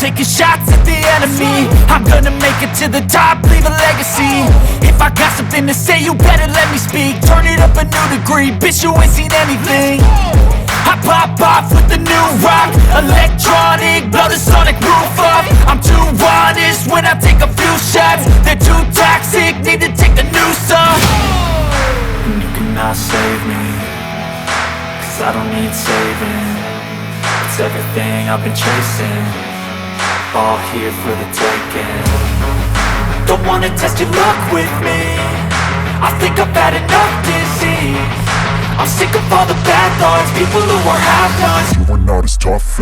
taking shots at the enemy. I'm gonna make it to the top, leave a legacy. If I got something to say, you better let me speak. Turn it up a new degree, bitch, you ain't seen anything. I pop off with the new rock, electronic, blow the sonic roof up. I'm too honest when I take a few shots. They're too toxic, need to take the noose off. And you cannot save me, cause I don't need saving. It's everything I've been chasing, all here for the taking. Don't wanna test your luck with me, I think I've had enough disease. I'm sick of all the bad thoughts, people who are half-nots. You are not as tough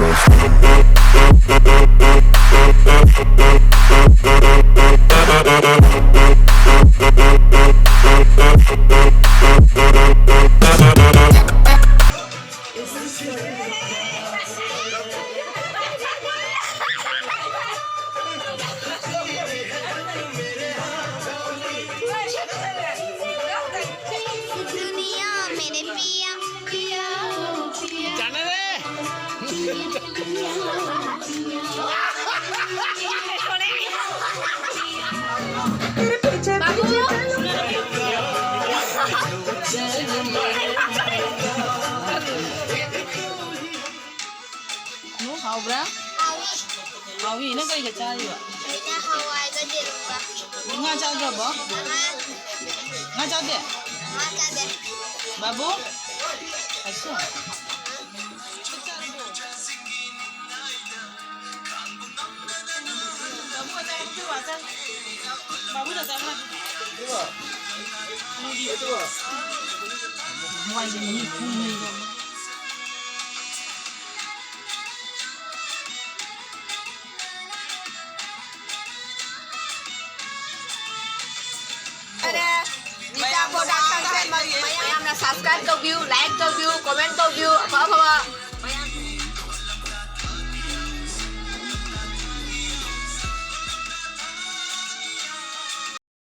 Hawra? Hawi na kay ka chayo. Ina hawai ga dirunga. Nga chaw do ba? Nga chaw de. Nga cha de. Babu? Aso. Babu dah sama. Dua. Ini dua. Wah ini kuning. Nita production sẽ mời em là subscribe câu view, like câu